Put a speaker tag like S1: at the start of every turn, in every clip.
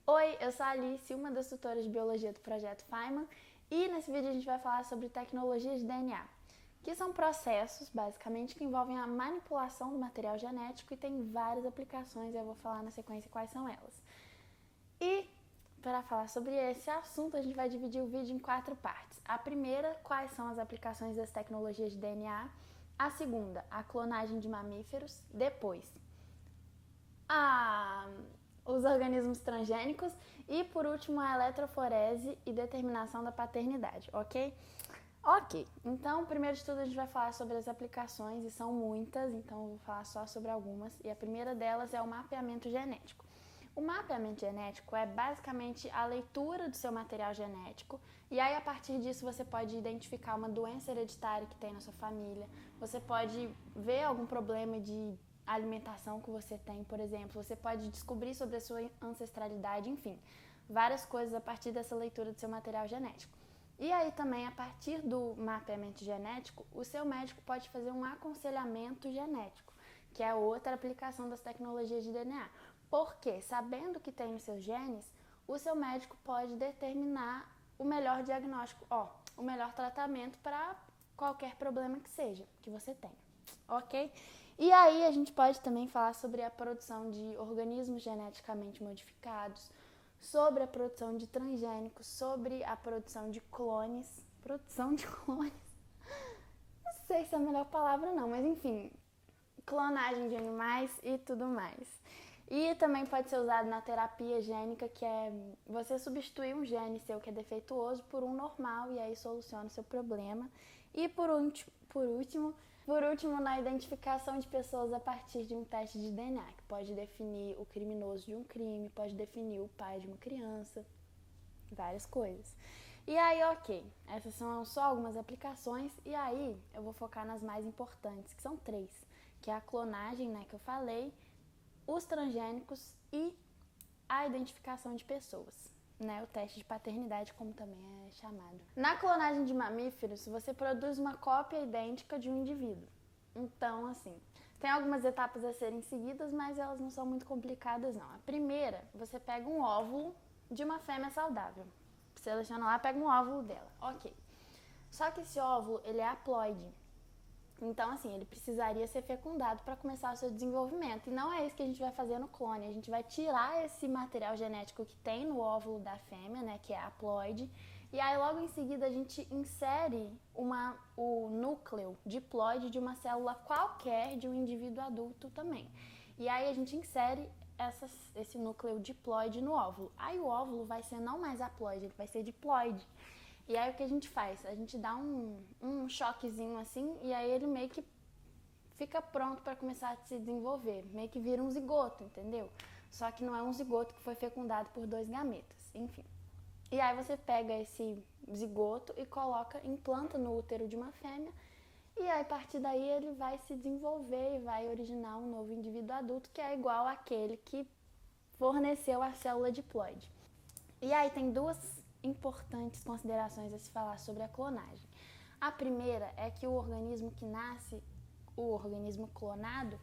S1: Oi, eu sou a Alice, uma das tutoras de Biologia do Projeto Feynman, e nesse vídeo a gente vai falar sobre tecnologias de DNA, que são processos, basicamente, que envolvem a manipulação do material genético e tem várias aplicações, eu vou falar na sequência quais são elas. E para falar sobre esse assunto, a gente vai dividir o vídeo em 4 partes. A primeira, quais são as aplicações das tecnologias de DNA. A segunda, a clonagem de mamíferos. Depois, os organismos transgênicos e, por último, a eletroforese e determinação da paternidade, ok? Ok, então, primeiro de tudo, a gente vai falar sobre as aplicações, e são muitas, então eu vou falar só sobre algumas, e a primeira delas é o mapeamento genético. O mapeamento genético é basicamente a leitura do seu material genético, e aí a partir disso você pode identificar uma doença hereditária que tem na sua família, você pode ver algum problema de alimentação que você tem, por exemplo, você pode descobrir sobre a sua ancestralidade, enfim, várias coisas a partir dessa leitura do seu material genético. E aí também, a partir do mapeamento genético, o seu médico pode fazer um aconselhamento genético, que é outra aplicação das tecnologias de DNA. Porque, sabendo o que tem nos seus genes, o seu médico pode determinar o melhor diagnóstico, o melhor tratamento para qualquer problema que seja, que você tenha, ok? E aí a gente pode também falar sobre a produção de organismos geneticamente modificados, sobre a produção de transgênicos, sobre a produção de clones. Produção de clones? Não sei se é a melhor palavra não, mas enfim, clonagem de animais e tudo mais. E também pode ser usado na terapia gênica, que é você substituir um gene seu que é defeituoso por um normal e aí soluciona o seu problema. E por último, na identificação de pessoas a partir de um teste de DNA, que pode definir o criminoso de um crime, pode definir o pai de uma criança, várias coisas. E aí, ok, essas são só algumas aplicações, e aí eu vou focar nas mais importantes, que são 3, que é a clonagem, né, que eu falei, os transgênicos e a identificação de pessoas, né, o teste de paternidade, como também é chamado. Na clonagem de mamíferos, você produz uma cópia idêntica de um indivíduo. Então, assim, tem algumas etapas a serem seguidas, mas elas não são muito complicadas, não. A primeira, você pega um óvulo de uma fêmea saudável. Seleciona lá, pega um óvulo dela. Ok. Só que esse óvulo, ele é haploide. Então, assim, ele precisaria ser fecundado para começar o seu desenvolvimento. E não é isso que a gente vai fazer no clone. A gente vai tirar esse material genético que tem no óvulo da fêmea, né, que é haploide, e aí logo em seguida a gente insere o núcleo diploide de uma célula qualquer de um indivíduo adulto também. E aí a gente insere esse núcleo diploide no óvulo. Aí o óvulo vai ser não mais haploide, ele vai ser diploide. E aí o que a gente faz? A gente dá um choquezinho assim e aí ele meio que fica pronto para começar a se desenvolver. Meio que vira um zigoto, entendeu? Só que não é um zigoto que foi fecundado por 2 gametas, enfim. E aí você pega esse zigoto e implanta no útero de uma fêmea. E aí, a partir daí ele vai se desenvolver e vai originar um novo indivíduo adulto que é igual àquele que forneceu a célula diploide. E aí tem 2 importantes considerações a se falar sobre a clonagem. A primeira é que o organismo que nasce, o organismo clonado,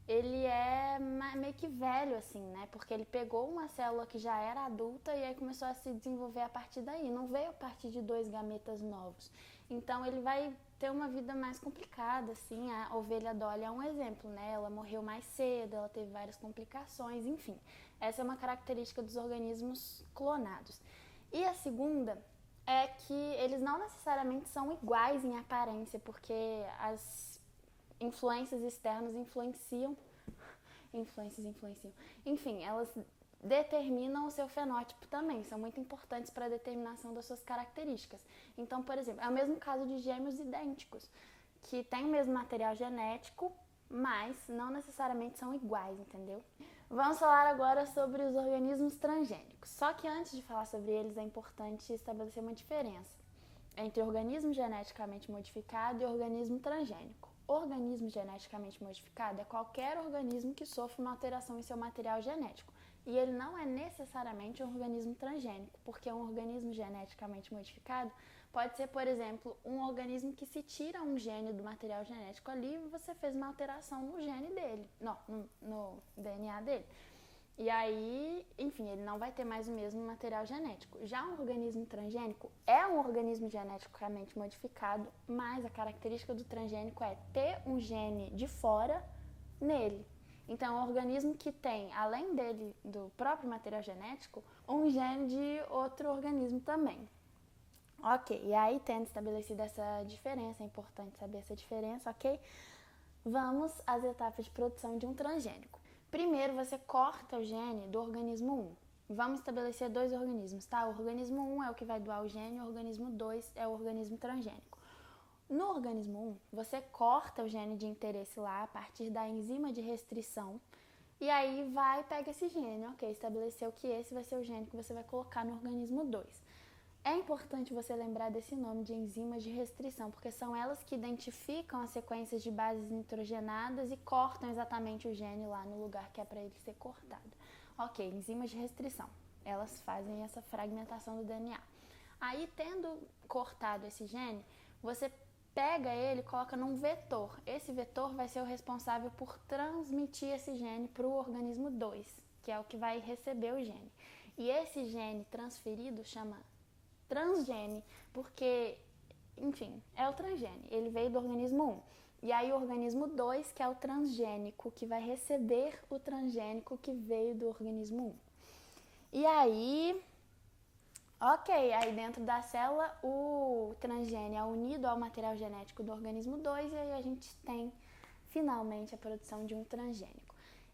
S1: ele é meio que velho, assim, né? Porque ele pegou uma célula que já era adulta e aí começou a se desenvolver a partir daí. Não veio a partir de 2 gametas novos. Então, ele vai ter uma vida mais complicada, assim. A ovelha Dolly é um exemplo, né? Ela morreu mais cedo, ela teve várias complicações, enfim. Essa é uma característica dos organismos clonados. E a segunda é que eles não necessariamente são iguais em aparência, porque as influências externas influenciam. Enfim, elas determinam o seu fenótipo também, são muito importantes para a determinação das suas características. Então, por exemplo, é o mesmo caso de gêmeos idênticos, que têm o mesmo material genético, mas não necessariamente são iguais, entendeu? Vamos falar agora sobre os organismos transgênicos. Só que antes de falar sobre eles, é importante estabelecer uma diferença entre organismo geneticamente modificado e organismo transgênico. Organismo geneticamente modificado é qualquer organismo que sofre uma alteração em seu material genético. E ele não é necessariamente um organismo transgênico, porque um organismo geneticamente modificado pode ser, por exemplo, um organismo que se tira um gene do material genético ali e você fez uma alteração no gene dele, não, no DNA dele. E aí, enfim, ele não vai ter mais o mesmo material genético. Já um organismo transgênico é um organismo geneticamente modificado, mas a característica do transgênico é ter um gene de fora nele. Então, é um organismo que tem, além dele, do próprio material genético, um gene de outro organismo também. Ok, e aí, tendo estabelecido essa diferença, é importante saber essa diferença, ok? Vamos às etapas de produção de um transgênico. Primeiro, você corta o gene do organismo 1. Vamos estabelecer 2 organismos, tá? O organismo 1 é o que vai doar o gene, o organismo 2 é o organismo transgênico. No organismo 1, você corta o gene de interesse lá a partir da enzima de restrição e aí pega esse gene, ok? Estabeleceu que esse vai ser o gene que você vai colocar no organismo 2. É importante você lembrar desse nome de enzimas de restrição, porque são elas que identificam as sequências de bases nitrogenadas e cortam exatamente o gene lá no lugar que é para ele ser cortado. Ok, enzimas de restrição. Elas fazem essa fragmentação do DNA. Aí, tendo cortado esse gene, você pega ele e coloca num vetor. Esse vetor vai ser o responsável por transmitir esse gene para o organismo 2, que é o que vai receber o gene. E esse gene transferido chama transgene, porque, enfim, é o transgene. Ele veio do organismo 1. E aí o organismo 2, que é o transgênico, que vai receber o transgênico que veio do organismo 1. E aí, ok, aí dentro da célula o transgene é unido ao material genético do organismo 2 e aí a gente tem finalmente a produção de um transgênico.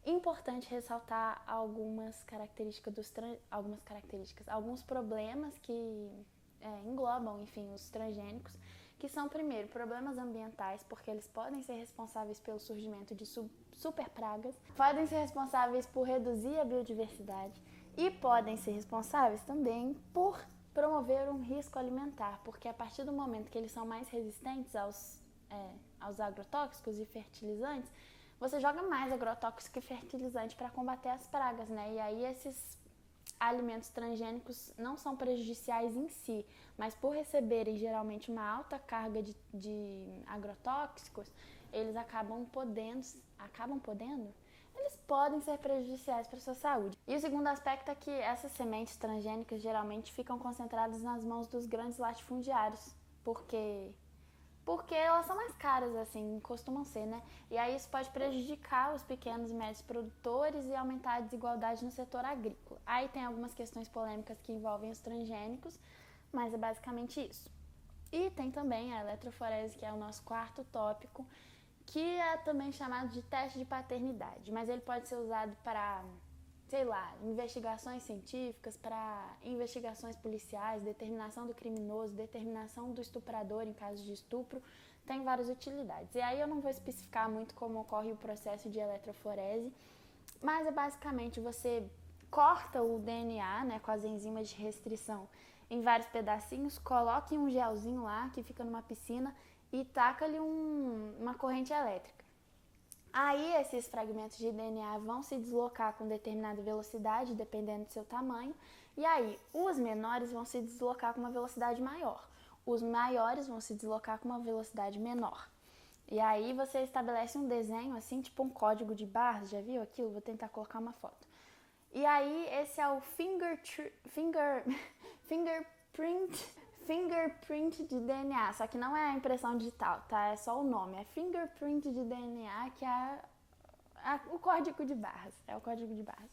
S1: Importante ressaltar alguns problemas que englobam, enfim, os transgênicos, que são, primeiro, problemas ambientais, porque eles podem ser responsáveis pelo surgimento de super pragas, podem ser responsáveis por reduzir a biodiversidade e podem ser responsáveis também por promover um risco alimentar, porque a partir do momento que eles são mais resistentes aos agrotóxicos e fertilizantes, você joga mais agrotóxico e fertilizante para combater as pragas, né? E aí esses alimentos transgênicos não são prejudiciais em si, mas por receberem geralmente uma alta carga de agrotóxicos, eles eles podem ser prejudiciais para a sua saúde. E o segundo aspecto é que essas sementes transgênicas geralmente ficam concentradas nas mãos dos grandes latifundiários, porque elas são mais caras, assim, costumam ser, né? E aí isso pode prejudicar os pequenos e médios produtores e aumentar a desigualdade no setor agrícola. Aí tem algumas questões polêmicas que envolvem os transgênicos, mas é basicamente isso. E tem também a eletroforese, que é o nosso quarto tópico, que é também chamado de teste de paternidade, mas ele pode ser usado para, sei lá, investigações científicas, para investigações policiais, determinação do criminoso, determinação do estuprador em caso de estupro, tem várias utilidades. E aí eu não vou especificar muito como ocorre o processo de eletroforese, mas é basicamente você corta o DNA, né, com as enzimas de restrição em vários pedacinhos, coloque um gelzinho lá que fica numa piscina e taca-lhe uma corrente elétrica. Aí esses fragmentos de DNA vão se deslocar com determinada velocidade, dependendo do seu tamanho, e aí os menores vão se deslocar com uma velocidade maior, os maiores vão se deslocar com uma velocidade menor. E aí você estabelece um desenho assim, tipo um código de barras, já viu aquilo? Vou tentar colocar uma foto. E aí esse é o fingerprint de DNA, só que não é a impressão digital, tá? É só o nome, é fingerprint de DNA, que é o código de barras, é o código de barras.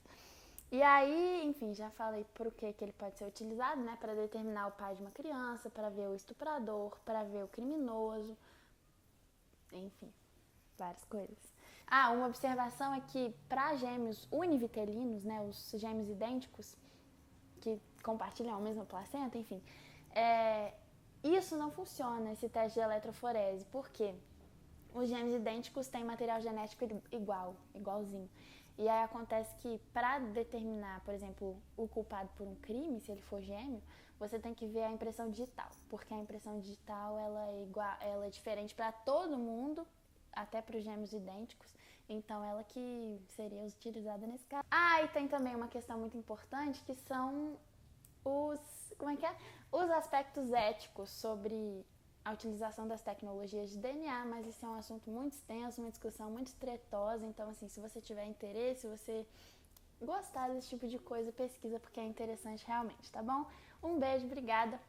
S1: E aí, enfim, já falei por que ele pode ser utilizado, né? Para determinar o pai de uma criança, para ver o estuprador, para ver o criminoso, enfim, várias coisas. Uma observação é que para gêmeos univitelinos, né, os gêmeos idênticos, que compartilham a mesma placenta, enfim, isso não funciona, esse teste de eletroforese. Por quê? Os gêmeos idênticos têm material genético igualzinho. E aí acontece que para determinar, por exemplo, o culpado por um crime, se ele for gêmeo, você tem que ver a impressão digital, porque a impressão digital ela é diferente para todo mundo, até para os gêmeos idênticos, então ela que seria utilizada nesse caso. E tem também uma questão muito importante que são os aspectos éticos sobre a utilização das tecnologias de DNA, mas isso é um assunto muito extenso, uma discussão muito tretosa, então assim, se você tiver interesse, você gostar desse tipo de coisa, pesquisa porque é interessante realmente, tá bom? Um beijo, obrigada.